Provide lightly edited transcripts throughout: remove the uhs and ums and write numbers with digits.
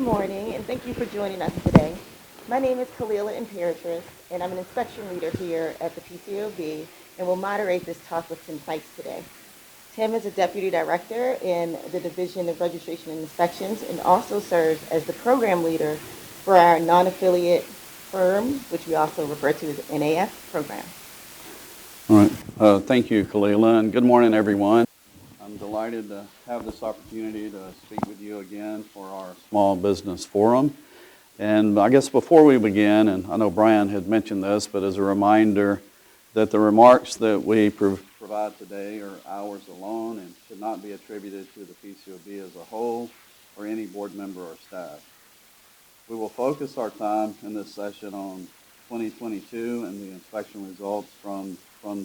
morning, and thank you for joining us today. My name is Kalila Imperatrice, and I'm an inspection leader here at the PCAOB, and will moderate this talk with Tim Sykes today. Tim is a deputy director in the Division of Registration and Inspections, and also serves as the program leader for our non-affiliate firm, which we also refer to as NAF program. All right. Thank you, Kalila, and good morning, everyone. I'm delighted to have this opportunity to speak with you again for our Small Business Forum. And I guess before we begin, and I know Brian had mentioned this, but as a reminder that the remarks that we provide today are ours alone and should not be attributed to the PCAOB as a whole or any board member or staff. We will focus our time in this session on 2022 and the inspection results from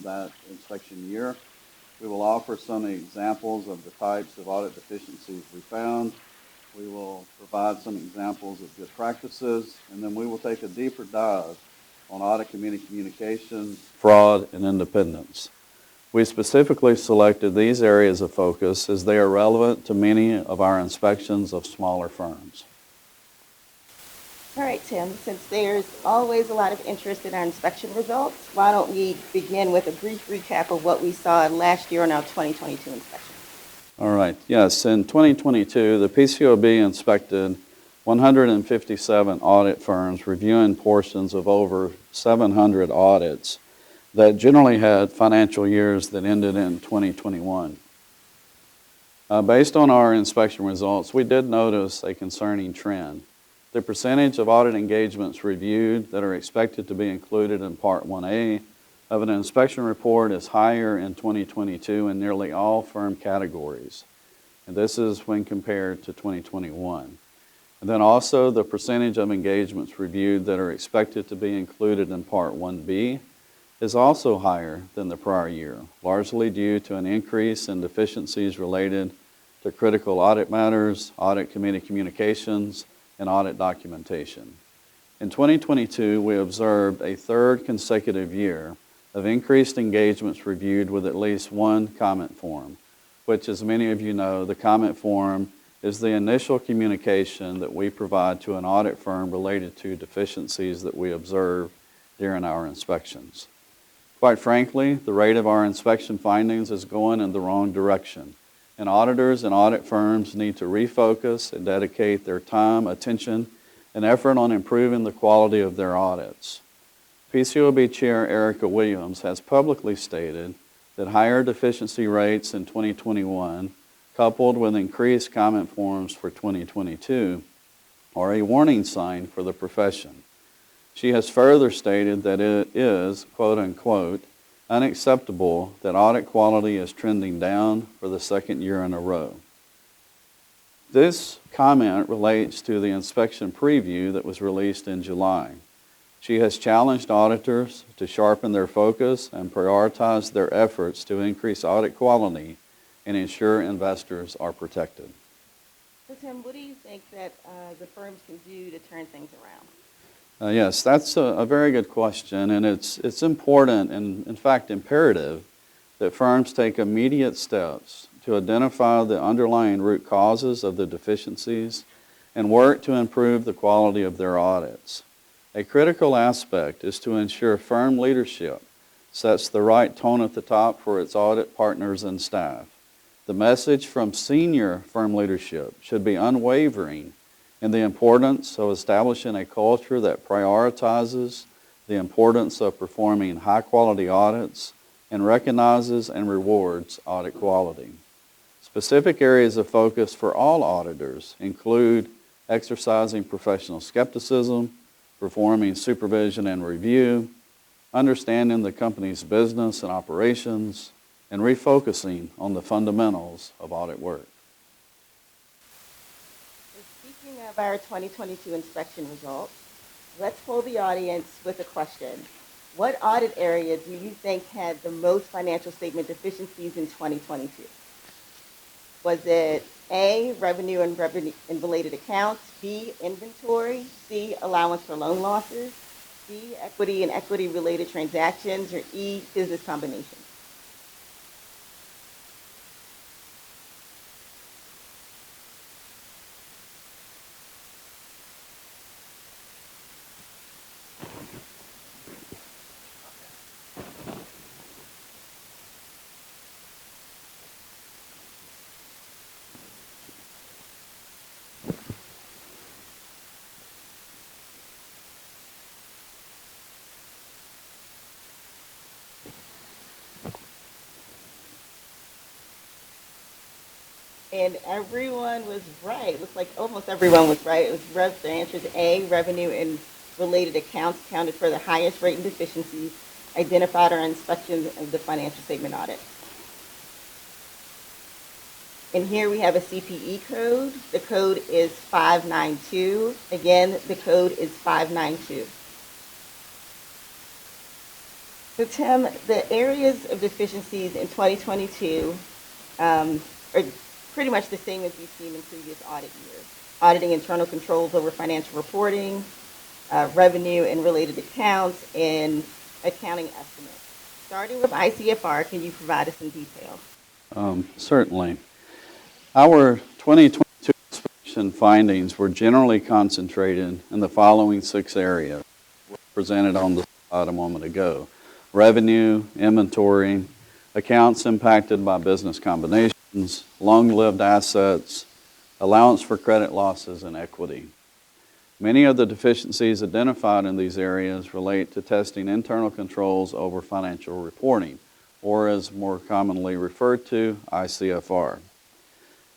that inspection year. We will offer some examples of the types of audit deficiencies we found. We will provide some examples of good practices, and then we will take a deeper dive on audit committee communications, fraud, and independence. We specifically selected these areas of focus as they are relevant to many of our inspections of smaller firms. All right, Tim, since there's always a lot of interest in our inspection results, why don't we begin with a brief recap of what we saw last year in our 2022 inspection? All right, yes, in 2022, the PCAOB inspected 157 audit firms, reviewing portions of over 700 audits that generally had financial years that ended in 2021. Based on our inspection results, we did notice a concerning trend. The percentage of audit engagements reviewed that are expected to be included in Part 1A of an inspection report is higher in 2022 in nearly all firm categories. And this is when compared to 2021. And then also the percentage of engagements reviewed that are expected to be included in Part 1B is also higher than the prior year, largely due to an increase in deficiencies related to critical audit matters, audit committee communications, and audit documentation. In 2022, we observed a third consecutive year of increased engagements reviewed with at least one comment form, which, as many of you know, the comment form is the initial communication that we provide to an audit firm related to deficiencies that we observe during our inspections. Quite frankly, the rate of our inspection findings is going in the wrong direction, and auditors and audit firms need to refocus and dedicate their time, attention, and effort on improving the quality of their audits. PCAOB Chair Erica Williams has publicly stated that higher deficiency rates in 2021, coupled with increased comment forms for 2022, are a warning sign for the profession. She has further stated that it is, quote unquote, unacceptable that audit quality is trending down for the second year in a row. This comment relates to the inspection preview that was released in July. She has challenged auditors to sharpen their focus and prioritize their efforts to increase audit quality and ensure investors are protected. So Tim, what do you think that the firms can do to turn things around? Yes, that's a very good question, and it's important and, in fact, imperative that firms take immediate steps to identify the underlying root causes of the deficiencies and work to improve the quality of their audits. A critical aspect is to ensure firm leadership sets the right tone at the top for its audit partners and staff. The message from senior firm leadership should be unwavering in the importance of establishing a culture that prioritizes the importance of performing high-quality audits and recognizes and rewards audit quality. Specific areas of focus for all auditors include exercising professional skepticism, performing supervision and review, understanding the company's business and operations, and refocusing on the fundamentals of audit work. Speaking of our 2022 inspection results, let's poll the audience with a question. What audit area do you think had the most financial statement deficiencies in 2022? Was it A, revenue and related accounts, B, inventory, C, allowance for loan losses, D, equity and equity related transactions, or E, business combinations? And everyone was right. Looks like almost everyone was right. It was the answer is A, revenue and related accounts accounted for the highest rate in deficiencies identified or inspection of the financial statement audit. And here we have a CPE code. The code is 592. Again, the code is 592. So Tim, the areas of deficiencies in 2022 are pretty much the same as we've seen in previous audit years. Auditing internal controls over financial reporting, revenue and related accounts, and accounting estimates. Starting with ICFR, can you provide us some detail? Certainly. Our 2022 inspection findings were generally concentrated in the following 6 areas presented on the slide a moment ago: revenue, inventory, accounts impacted by business combinations, long-lived assets, allowance for credit losses, and equity. Many of the deficiencies identified in these areas relate to testing internal controls over financial reporting, or as more commonly referred to, ICFR.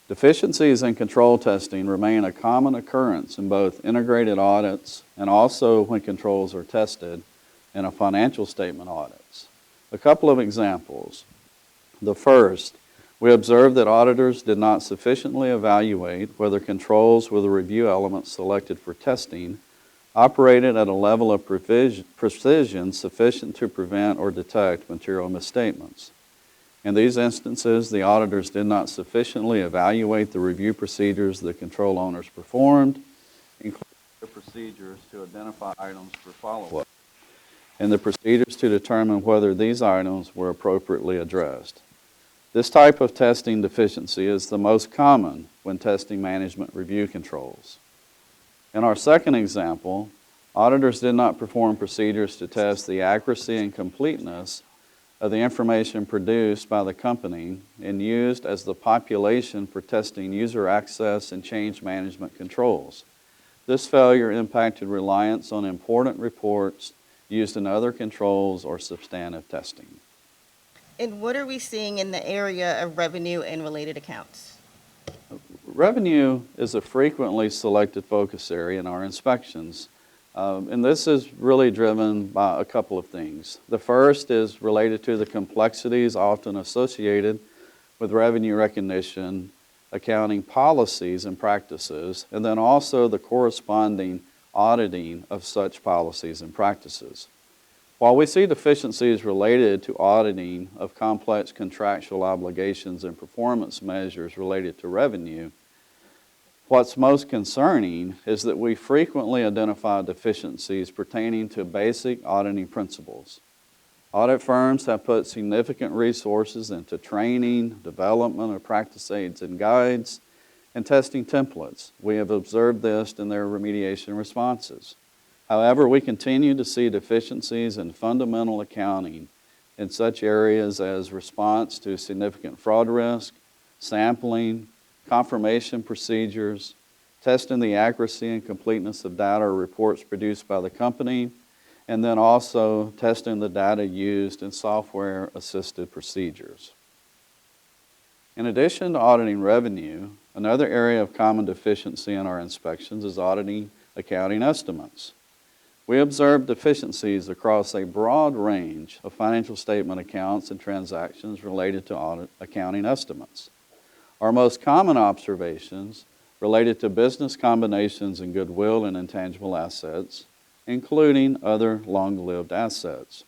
Deficiencies in control testing remain a common occurrence in both integrated audits and also when controls are tested in a financial statement audits. A couple of examples. The first, we observed that auditors did not sufficiently evaluate whether controls with the review elements selected for testing operated at a level of precision sufficient to prevent or detect material misstatements. In these instances, the auditors did not sufficiently evaluate the review procedures the control owners performed, including the procedures to identify items for follow-up, and the procedures to determine whether these items were appropriately addressed. This type of testing deficiency is the most common when testing management review controls. In our second example, auditors did not perform procedures to test the accuracy and completeness of the information produced by the company and used as the population for testing user access and change management controls. This failure impacted reliance on important reports used in other controls or substantive testing. And what are we seeing in the area of revenue and related accounts? Revenue is a frequently selected focus area in our inspections. And this is really driven by a couple of things. The first is related to the complexities often associated with revenue recognition, accounting policies and practices, and then also the corresponding auditing of such policies and practices. While we see deficiencies related to auditing of complex contractual obligations and performance measures related to revenue, what's most concerning is that we frequently identify deficiencies pertaining to basic auditing principles. Audit firms have put significant resources into training, development of practice aids and guides, and testing templates. We have observed this in their remediation responses. However, we continue to see deficiencies in fundamental accounting in such areas as response to significant fraud risk, sampling, confirmation procedures, testing the accuracy and completeness of data or reports produced by the company, and then also testing the data used in software-assisted procedures. In addition to auditing revenue, another area of common deficiency in our inspections is auditing accounting estimates. We observed deficiencies across a broad range of financial statement accounts and transactions related to audit accounting estimates. Our most common observations related to business combinations and goodwill and intangible assets, including other long-lived assets.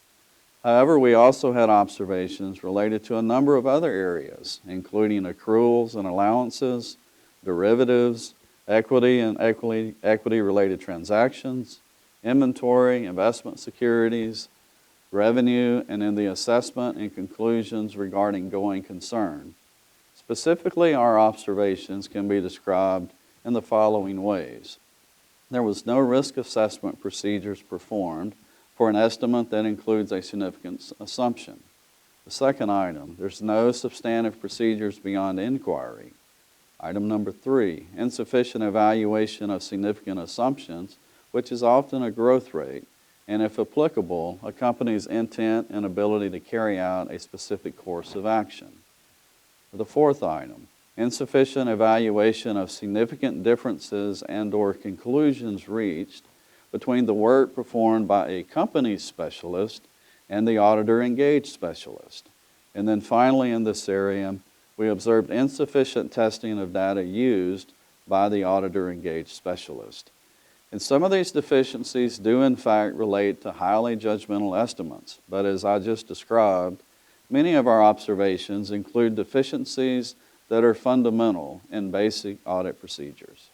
However, we also had observations related to a number of other areas, including accruals and allowances, derivatives, equity and equity-related transactions, inventory, investment securities, revenue, and in the assessment and conclusions regarding going concern. Specifically, our observations can be described in the following ways. There was no risk assessment procedures performed for an estimate that includes a significant assumption. The second item, there's no substantive procedures beyond inquiry. Item number 3, insufficient evaluation of significant assumptions, which is often a growth rate, and if applicable, a company's intent and ability to carry out a specific course of action. The fourth item, insufficient evaluation of significant differences and/or conclusions reached between the work performed by a company specialist and the auditor engaged specialist. And then finally in this area, we observed insufficient testing of data used by the auditor engaged specialist. And some of these deficiencies do in fact relate to highly judgmental estimates, but as I just described, many of our observations include deficiencies that are fundamental in basic audit procedures.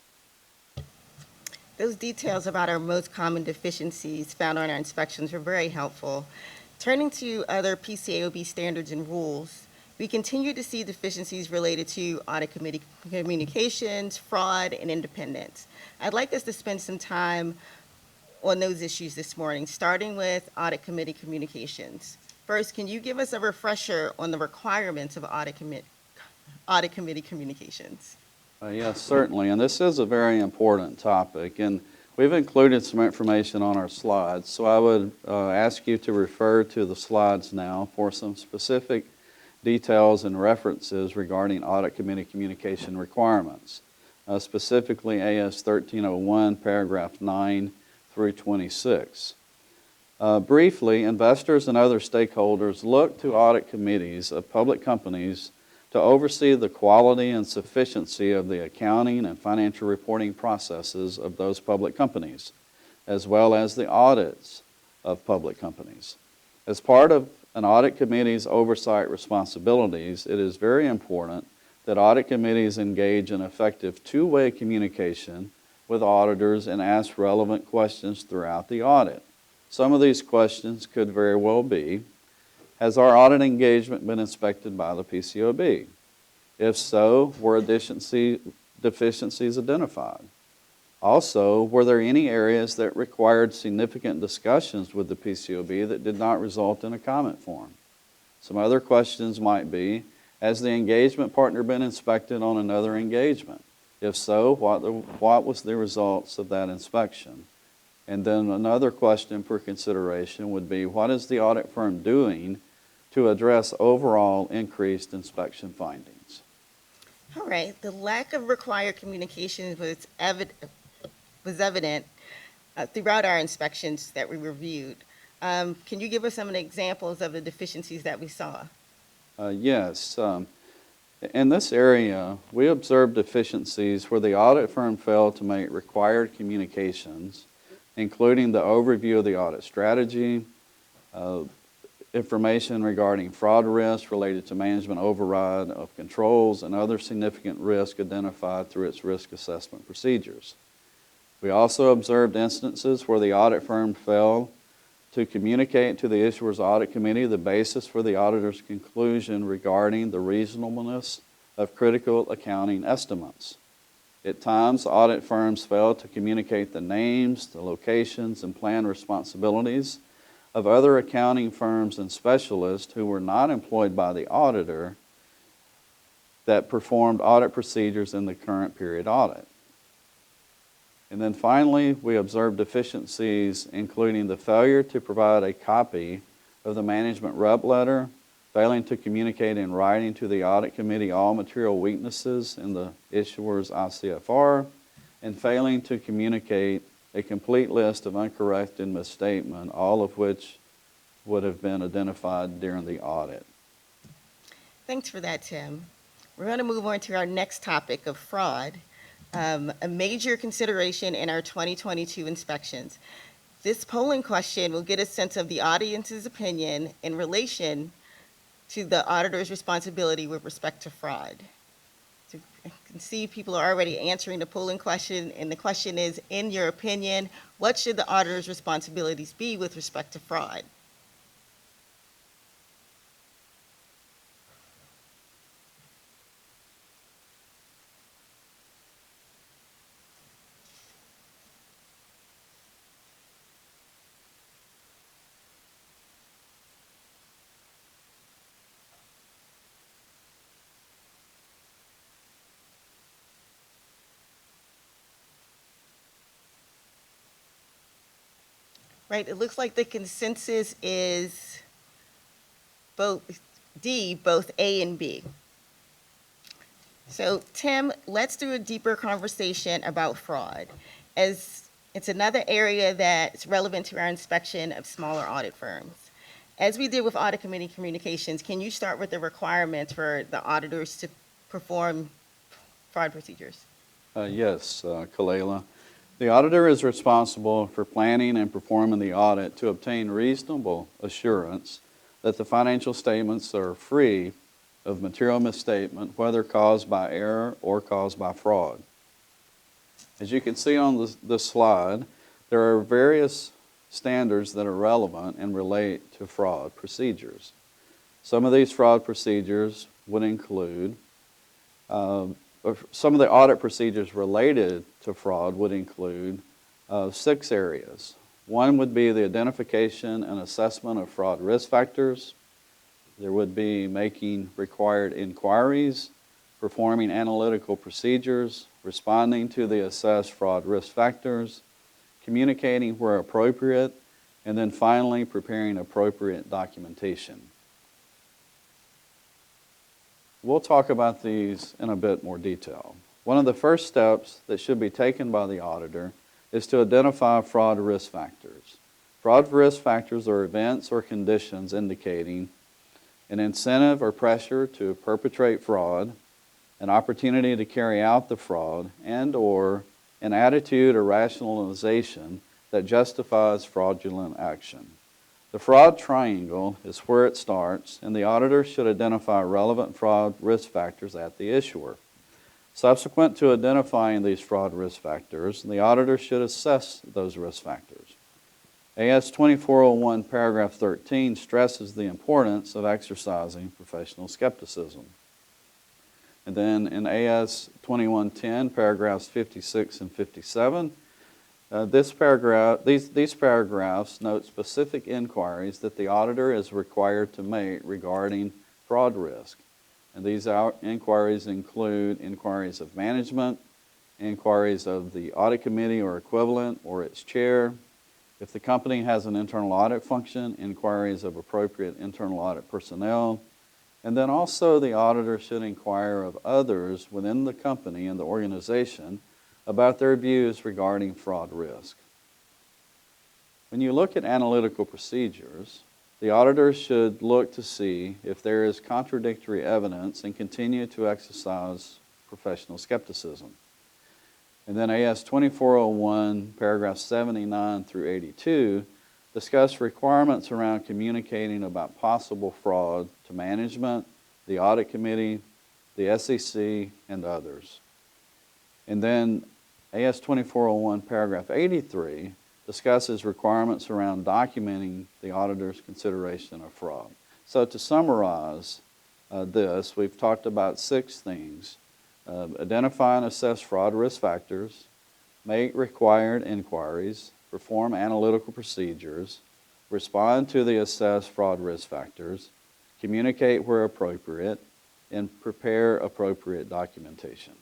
Those details about our most common deficiencies found on our inspections were very helpful. Turning to other PCAOB standards and rules, we continue to see deficiencies related to audit committee communications, fraud, and independence. I'd like us to spend some time on those issues this morning, starting with audit committee communications. First, can you give us a refresher on the requirements of audit committee communications? Yes, certainly, and this is a very important topic, and we've included some information on our slides, so I would ask you to refer to the slides now for some specific details and references regarding audit committee communication requirements, specifically AS 1301, paragraph 9 through 26. Briefly, investors and other stakeholders look to audit committees of public companies to oversee the quality and sufficiency of the accounting and financial reporting processes of those public companies, as well as the audits of public companies. As part of an audit committee's oversight responsibilities, it is very important that audit committees engage in effective two-way communication with auditors and ask relevant questions throughout the audit. Some of these questions could very well be, has our audit engagement been inspected by the PCAOB? If so, were deficiencies identified? Also, were there any areas that required significant discussions with the PCAOB that did not result in a comment form? Some other questions might be, has the engagement partner been inspected on another engagement? If so, what was the results of that inspection? And then another question for consideration would be, what is the audit firm doing to address overall increased inspection findings? All right, the lack of required communication was evident throughout our inspections that we reviewed. Can you give us some examples of the deficiencies that we saw? Yes. In this area, we observed deficiencies where the audit firm failed to make required communications, including the overview of the audit strategy, information regarding fraud risk related to management override of controls, and other significant risk identified through its risk assessment procedures. We also observed instances where the audit firm failed to communicate to the issuer's audit committee the basis for the auditor's conclusion regarding the reasonableness of critical accounting estimates. At times, audit firms failed to communicate the names, the locations, and plan responsibilities of other accounting firms and specialists who were not employed by the auditor that performed audit procedures in the current period audit. And then finally, we observed deficiencies including the failure to provide a copy of the management rep letter, failing to communicate in writing to the audit committee all material weaknesses in the issuer's ICFR, and failing to communicate a complete list of uncorrected misstatement, all of which would have been identified during the audit. Thanks for that, Tim. We're going to move on to our next topic of fraud, a major consideration in our 2022 inspections. This polling question will get a sense of the audience's opinion in relation to the auditor's responsibility with respect to fraud. So I can see people are already answering the polling question, and the question is, in your opinion, what should the auditor's responsibilities be with respect to fraud? Right, it looks like the consensus is both A and B. So, Tim, let's do a deeper conversation about fraud, as it's another area that's relevant to our inspection of smaller audit firms. As we did with audit committee communications, can you start with the requirements for the auditors to perform fraud procedures? Yes, Kalela. The auditor is responsible for planning and performing the audit to obtain reasonable assurance that the financial statements are free of material misstatement, whether caused by error or caused by fraud. As you can see on the slide, there are various standards that are relevant and relate to fraud procedures. Some of these fraud procedures would include some of the audit procedures related to fraud would include 6 areas. One would be the identification and assessment of fraud risk factors. There would be making required inquiries, performing analytical procedures, responding to the assessed fraud risk factors, communicating where appropriate, and then finally preparing appropriate documentation. We'll talk about these in a bit more detail. One of the first steps that should be taken by the auditor is to identify fraud risk factors. Fraud risk factors are events or conditions indicating an incentive or pressure to perpetrate fraud, an opportunity to carry out the fraud, and/or an attitude or rationalization that justifies fraudulent action. The fraud triangle is where it starts, and the auditor should identify relevant fraud risk factors at the issuer. Subsequent to identifying these fraud risk factors, the auditor should assess those risk factors. AS 2401 paragraph 13 stresses the importance of exercising professional skepticism. And then in AS 2110 paragraphs 56 and 57, these paragraphs note specific inquiries that the auditor is required to make regarding fraud risk. And these inquiries include inquiries of management, inquiries of the audit committee or equivalent or its chair. If the company has an internal audit function, inquiries of appropriate internal audit personnel. And then also the auditor should inquire of others within the company and the organization about their views regarding fraud risk. When you look at analytical procedures, the auditor should look to see if there is contradictory evidence and continue to exercise professional skepticism. And then AS 2401, paragraphs 79 through 82, discuss requirements around communicating about possible fraud to management, the audit committee, the SEC, and others. And then AS 2401, paragraph 83, discusses requirements around documenting the auditor's consideration of fraud. So to summarize this, we've talked about 6 things. Identify and assess fraud risk factors, make required inquiries, perform analytical procedures, respond to the assessed fraud risk factors, communicate where appropriate, and prepare appropriate documentation.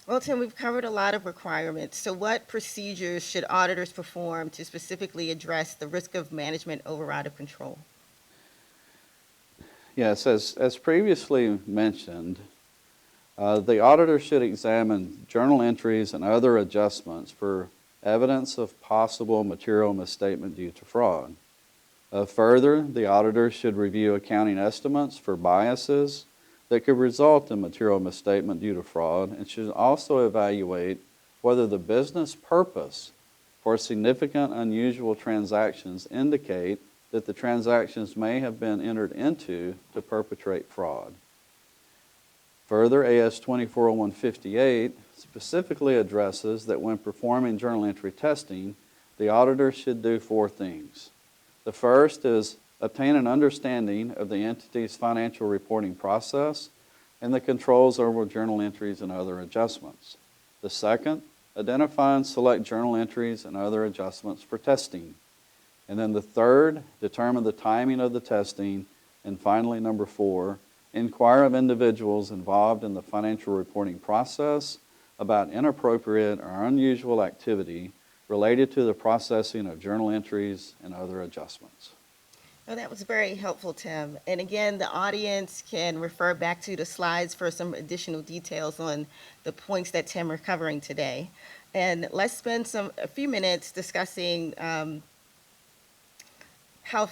Well, Tim, we've covered a lot of requirements. So what procedures should auditors perform to specifically address the risk of management override of control? Yes, as previously mentioned, the auditor should examine journal entries and other adjustments for evidence of possible material misstatement due to fraud. Further, the auditor should review accounting estimates for biases that could result in material misstatement due to fraud, and should also evaluate whether the business purpose for significant unusual transactions indicate that the transactions may have been entered into to perpetrate fraud. Further, AS 2401-58 specifically addresses that when performing journal entry testing, the auditor should do 4 things. The first is obtain an understanding of the entity's financial reporting process and the controls over journal entries and other adjustments. The second, identify and select journal entries and other adjustments for testing. And then the third, determine the timing of the testing. And finally, number 4, inquire of individuals involved in the financial reporting process about inappropriate or unusual activity related to the processing of journal entries and other adjustments. Oh, that was very helpful, Tim. And again, the audience can refer back to the slides for some additional details on the points that Tim are covering today. And let's spend a few minutes discussing how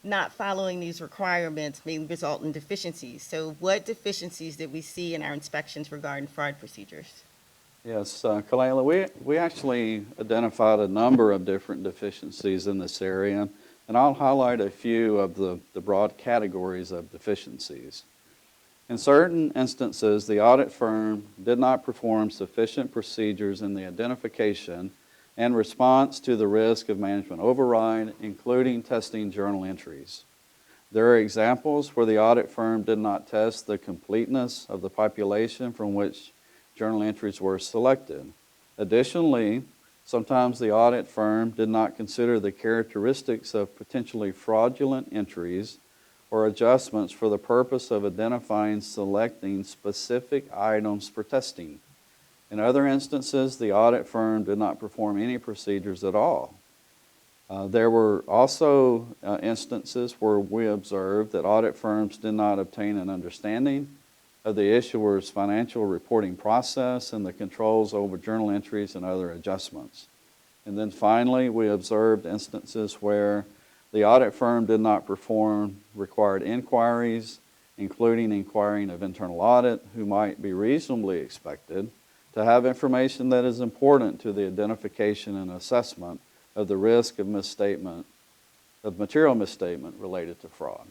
not following these requirements may result in deficiencies. So what deficiencies did we see in our inspections regarding fraud procedures? Yes, Kalela, we actually identified a number of different deficiencies in this area, and I'll highlight a few of the broad categories of deficiencies. In certain instances, the audit firm did not perform sufficient procedures in the identification and response to the risk of management override, including testing journal entries. There are examples where the audit firm did not test the completeness of the population from which journal entries were selected. Additionally, sometimes the audit firm did not consider the characteristics of potentially fraudulent entries or adjustments for the purpose of identifying selecting specific items for testing. In other instances, the audit firm did not perform any procedures at all. There were also instances where we observed that audit firms did not obtain an understanding of the issuer's financial reporting process and the controls over journal entries and other adjustments. And then finally, we observed instances where the audit firm did not perform required inquiries, including inquiring of internal audit, who might be reasonably expected to have information that is important to the identification and assessment of the risk of misstatement, of material misstatement related to fraud.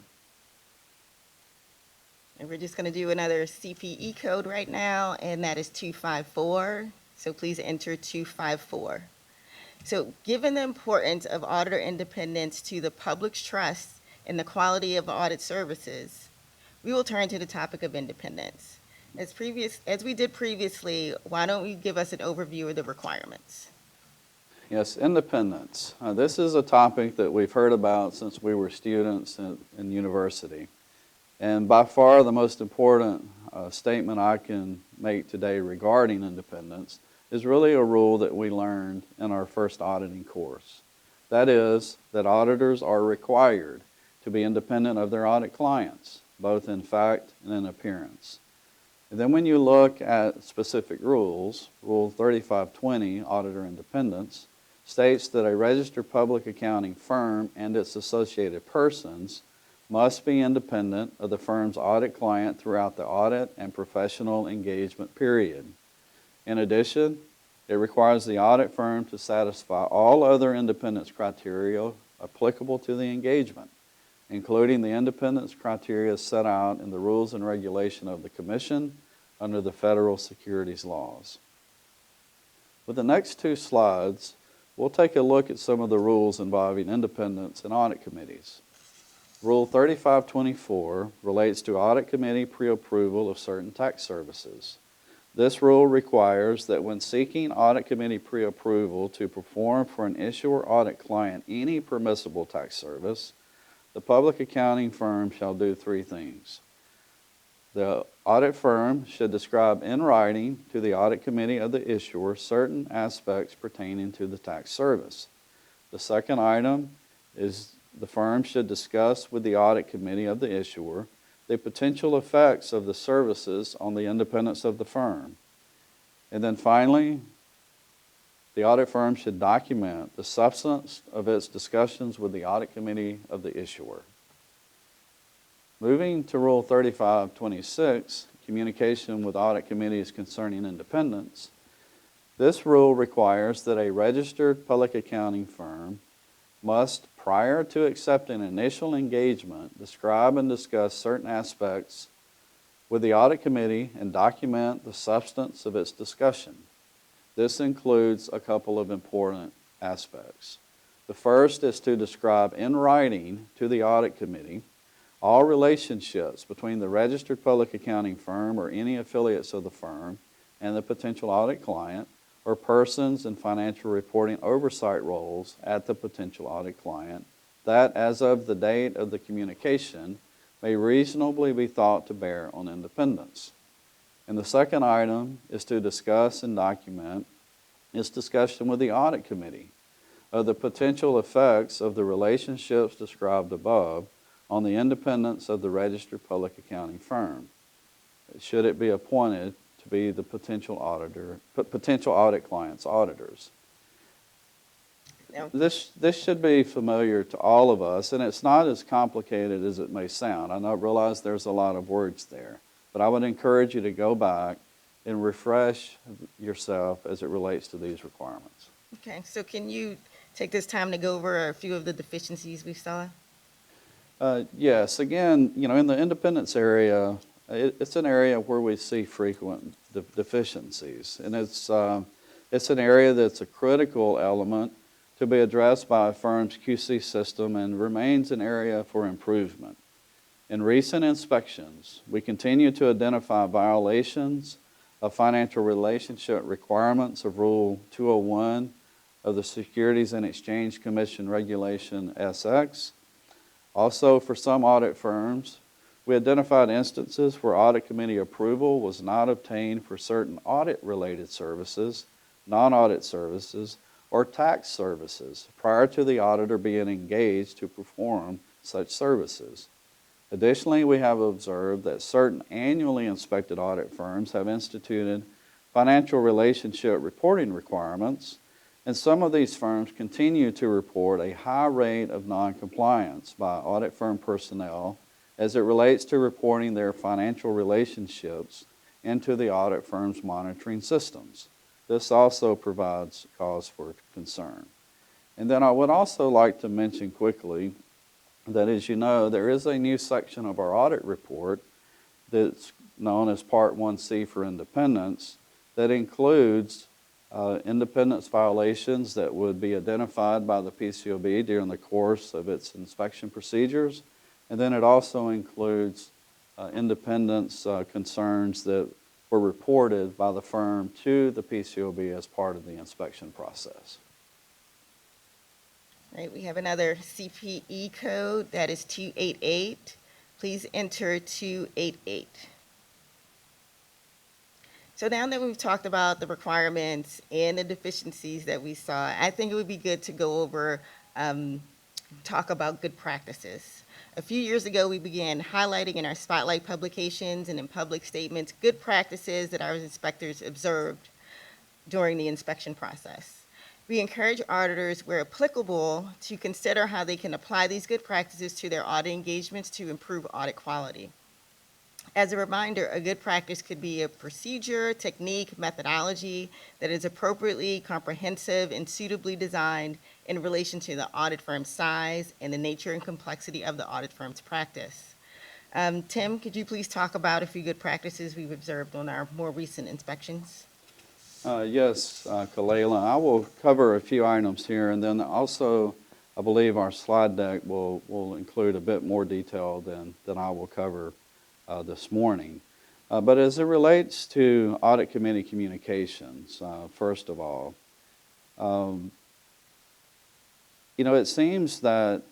And we're just going to do another CPE code right now, and that is 254. So please enter 254. So given the importance of auditor independence to the public's trust in the quality of audit services, we will turn to the topic of independence. As we did previously, why don't you give us an overview of the requirements? Yes, independence. This is a topic that we've heard about since we were students in university. And by far the most important statement I can make today regarding independence is really a rule that we learned in our first auditing course. That is, that auditors are required to be independent of their audit clients, both in fact and in appearance. And then when you look at specific rules, Rule 3520, Auditor Independence, states that a registered public accounting firm and its associated persons must be independent of the firm's audit client throughout the audit and professional engagement period. In addition, it requires the audit firm to satisfy all other independence criteria applicable to the engagement, including the independence criteria set out in the rules and regulation of the Commission under the federal securities laws. With the next two slides, we'll take a look at some of the rules involving independence and audit committees. Rule 3524 relates to audit committee pre-approval of certain tax services. This rule requires that when seeking audit committee pre-approval to perform for an issuer audit client any permissible tax service, the public accounting firm shall do three things. The audit firm should describe in writing to the audit committee of the issuer certain aspects pertaining to the tax service. The second item is the firm should discuss with the audit committee of the issuer the potential effects of the services on the independence of the firm. And then finally, the audit firm should document the substance of its discussions with the audit committee of the issuer. Moving to Rule 3526, communication with audit committees concerning independence, this rule requires that a registered public accounting firm must, prior to accepting initial engagement, describe and discuss certain aspects with the audit committee and document the substance of its discussion. This includes a couple of important aspects. The first is to describe in writing to the audit committee all relationships between the registered public accounting firm or any affiliates of the firm and the potential audit client, or persons in financial reporting oversight roles at the potential audit client that, as of the date of the communication, may reasonably be thought to bear on independence. And the second item is to discuss and document its discussion with the audit committee of the potential effects of the relationships described above on the independence of the registered public accounting firm, should it be appointed to be the potential audit client's auditors. Now, This should be familiar to all of us, and it's not as complicated as it may sound. I realize there's a lot of words there, but I would encourage you to go back and refresh yourself as it relates to these requirements. okay, so can you take this time to go over a few of the deficiencies we saw? Yes, again, in the independence area, it's an area where we see frequent deficiencies, and it's an area that's a critical element to be addressed by a firm's QC system and remains an area for improvement. In recent inspections, we continue to identify violations of financial relationship requirements of Rule 201 of the Securities and Exchange Commission Regulation SX. Also, for some audit firms, we identified instances where audit committee approval was not obtained for certain audit-related services, non-audit services, or tax services prior to the auditor being engaged to perform such services. Additionally, we have observed that certain annually inspected audit firms have instituted financial relationship reporting requirements, and some of these firms continue to report a high rate of noncompliance by audit firm personnel as it relates to reporting their financial relationships into the audit firm's monitoring systems. This also provides cause for concern. And then I would also like to mention quickly that, as you know, there is a new section of our audit report that's known as Part 1C for independence that includes independence violations that would be identified by the PCAOB during the course of its inspection procedures. And then it also includes independence concerns that were reported by the firm to the PCAOB as part of the inspection process. Right, we have another CPE code, that is 288. Please enter 288. So now that we've talked about the requirements and the deficiencies that we saw, I think it would be good to go over, talk about good practices. A few years ago, we began highlighting in our spotlight publications and in public statements good practices that our inspectors observed during the inspection process. We encourage auditors, where applicable, to consider how they can apply these good practices to their audit engagements to improve audit quality. As a reminder, a good practice could be a procedure, technique, methodology that is appropriately comprehensive and suitably designed in relation to the audit firm's size and the nature and complexity of the audit firm's practice. Tim, could you please talk about a few good practices we've observed on our more recent inspections? Yes, Kalela. I will cover a few items here, and then also I believe our slide deck will include a bit more detail than I will cover this morning. But as it relates to audit committee communications, first of all, it seems that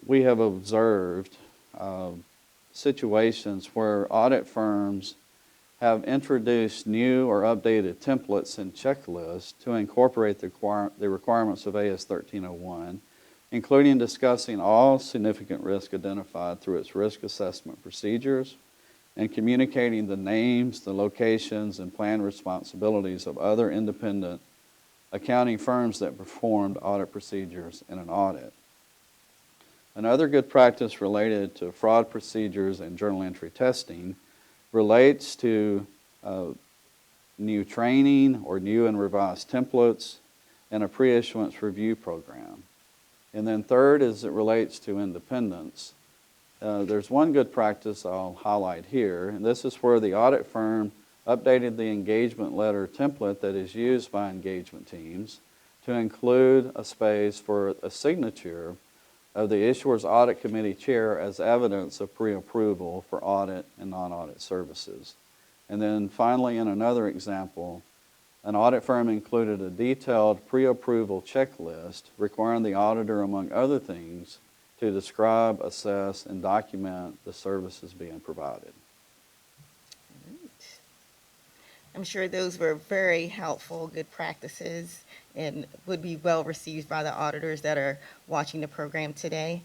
we have observed situations where audit firms have introduced new or updated templates and checklists to incorporate the requirements of AS 1301, including discussing all significant risk identified through its risk assessment procedures and communicating the names, the locations, and plan responsibilities of other independent accounting firms that performed audit procedures in an audit. Another good practice related to fraud procedures and journal entry testing relates to new training or new and revised templates and a pre-issuance review program. And then third, as it relates to independence, there's one good practice I'll highlight here, and this is where the audit firm updated the engagement letter template that is used by engagement teams to include a space for a signature of the issuer's audit committee chair as evidence of pre-approval for audit and non-audit services. And then finally, in another example, an audit firm included a detailed pre-approval checklist requiring the auditor, among other things, to describe, assess, and document the services being provided. I'm sure those were very helpful, good practices, and would be well received by the auditors that are watching the program today.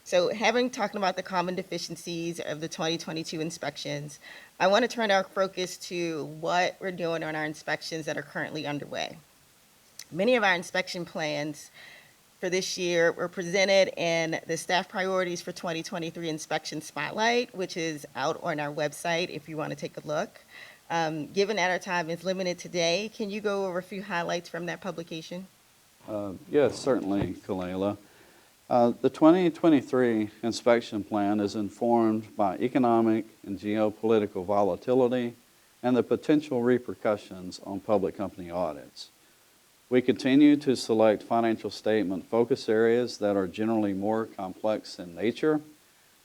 So having talked about the common deficiencies of the 2022 inspections, I want to turn our focus to what we're doing on our inspections that are currently underway. Many of our inspection plans for this year were presented in the staff priorities for 2023 inspection spotlight, which is out on our website if you want to take a look. Given that our time is limited today, can you go over a few highlights from that publication? Yes, certainly, Kalela. The 2023 inspection plan is informed by economic and geopolitical volatility and the potential repercussions on public company audits. We continue to select financial statement focus areas that are generally more complex in nature,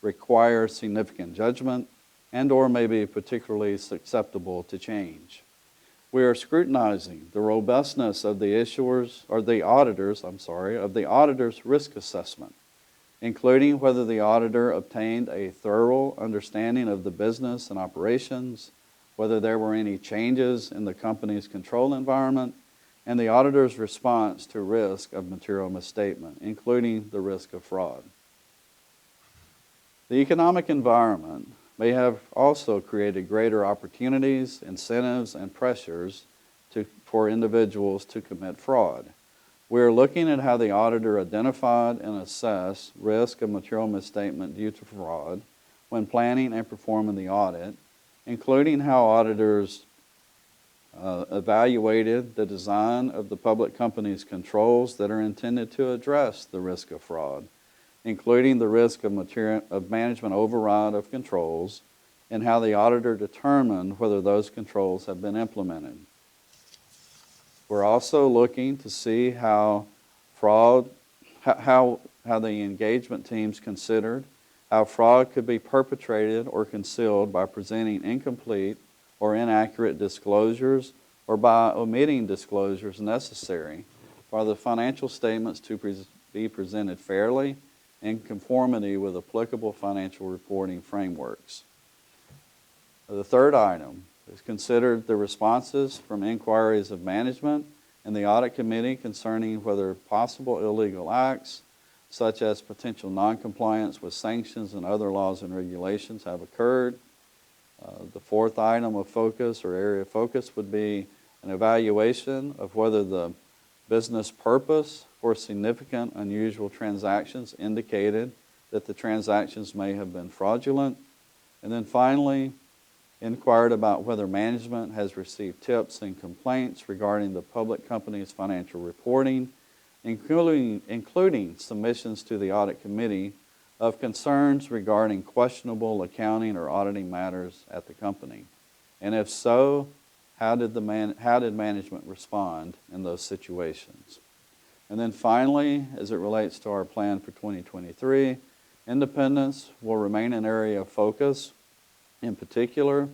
require significant judgment, and/or may be particularly susceptible to change. We are scrutinizing the robustness of the auditor's risk assessment, including whether the auditor obtained a thorough understanding of the business and operations, whether there were any changes in the company's control environment, and the auditor's response to risk of material misstatement, including the risk of fraud. The economic environment may have also created greater opportunities, incentives, and pressures for individuals to commit fraud. We are looking at how the auditor identified and assessed risk of material misstatement due to fraud when planning and performing the audit, including how auditors evaluated the design of the public company's controls that are intended to address the risk of fraud, including the risk of management override of controls, and how the auditor determined whether those controls have been implemented. We're also looking to see how the engagement teams considered how fraud could be perpetrated or concealed by presenting incomplete or inaccurate disclosures or by omitting disclosures necessary for the financial statements to be presented fairly in conformity with applicable financial reporting frameworks. The third item is considered the responses from inquiries of management and the audit committee concerning whether possible illegal acts, such as potential noncompliance with sanctions and other laws and regulations, have occurred. The fourth item of focus or area of focus would be an evaluation of whether the business purpose for significant unusual transactions indicated that the transactions may have been fraudulent. And then finally, inquired about whether management has received tips and complaints regarding the public company's financial reporting, including submissions to the audit committee of concerns regarding questionable accounting or auditing matters at the company. And if so, how did management respond in those situations? And then finally, as it relates to our plan for 2023, independence will remain an area of focus. In particular,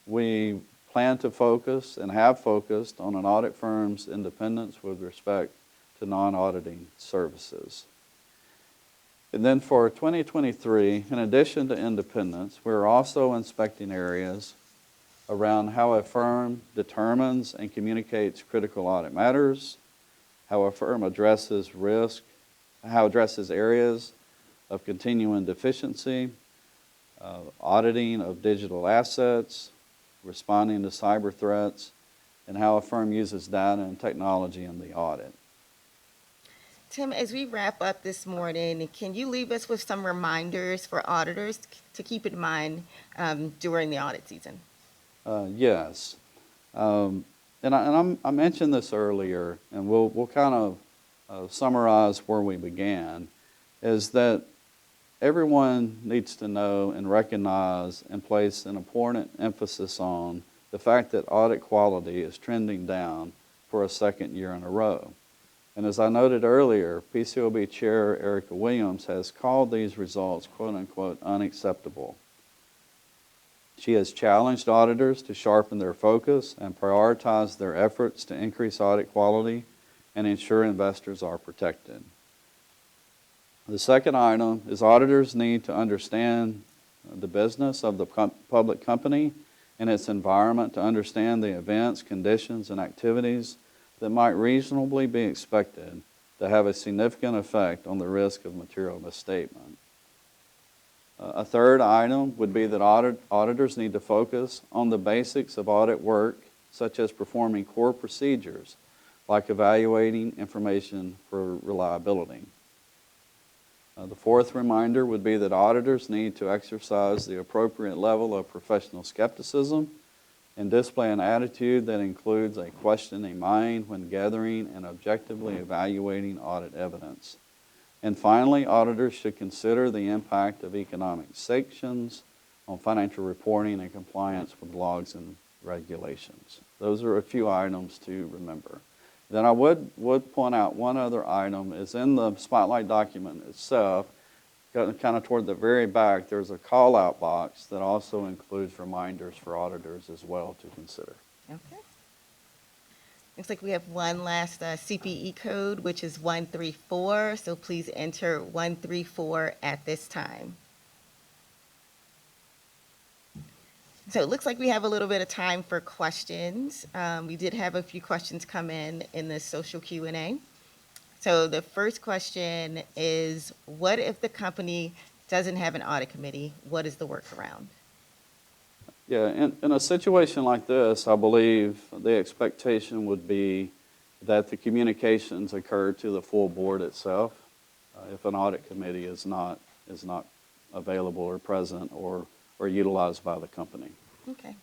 we plan to focus and have focused on an audit firm's independence with respect to non-auditing services. And then for 2023, in addition to independence, we're also inspecting areas around how a firm determines and communicates critical audit matters, how a firm addresses areas of continuing deficiency, auditing of digital assets, responding to cyber threats, and how a firm uses data and technology in the audit. Tim, as we wrap up this morning, can you leave us with some reminders for auditors to keep in mind during the audit season? Yes. I mentioned this earlier, and we'll kind of summarize where we began, is that everyone needs to know and recognize and place an important emphasis on the fact that audit quality is trending down for a second year in a row. And as I noted earlier, PCAOB Chair Erica Williams has called these results, quote unquote, unacceptable. She has challenged auditors to sharpen their focus and prioritize their efforts to increase audit quality and ensure investors are protected. The second item is auditors need to understand the business of the public company and its environment to understand the events, conditions, and activities that might reasonably be expected to have a significant effect on the risk of material misstatement. A third item would be that auditors need to focus on the basics of audit work, such as performing core procedures like evaluating information for reliability. The fourth reminder would be that auditors need to exercise the appropriate level of professional skepticism and display an attitude that includes a questioning mind when gathering and objectively evaluating audit evidence. And finally, auditors should consider the impact of economic sanctions on financial reporting and compliance with laws and regulations. Those are a few items to remember. Then I would point out one other item is in the Spotlight document itself, kind of toward the very back, there's a call-out box that also includes reminders for auditors as well to consider. Okay. Looks like we have one last CPE code, which is 134, so please enter 134 at this time. So it looks like we have a little bit of time for questions. We did have a few questions come in the social Q&A. So the first question is, what if the company doesn't have an audit committee? What is the workaround? Yeah, in a situation like this, I believe the expectation would be that the communications occur to the full board itself if an audit committee is not available or present or utilized by the company. Okay.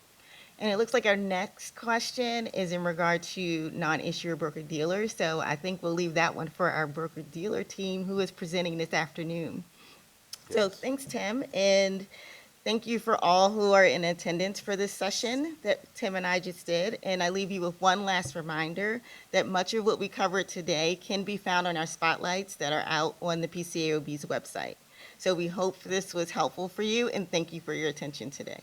And it looks like our next question is in regard to non-issuer broker-dealers. So I think we'll leave that one for our broker-dealer team who is presenting this afternoon. Yes. So thanks, Tim. And thank you for all who are in attendance for this session that Tim and I just did. And I leave you with one last reminder that much of what we covered today can be found on our spotlights that are out on the PCAOB's website. So we hope this was helpful for you, and thank you for your attention today.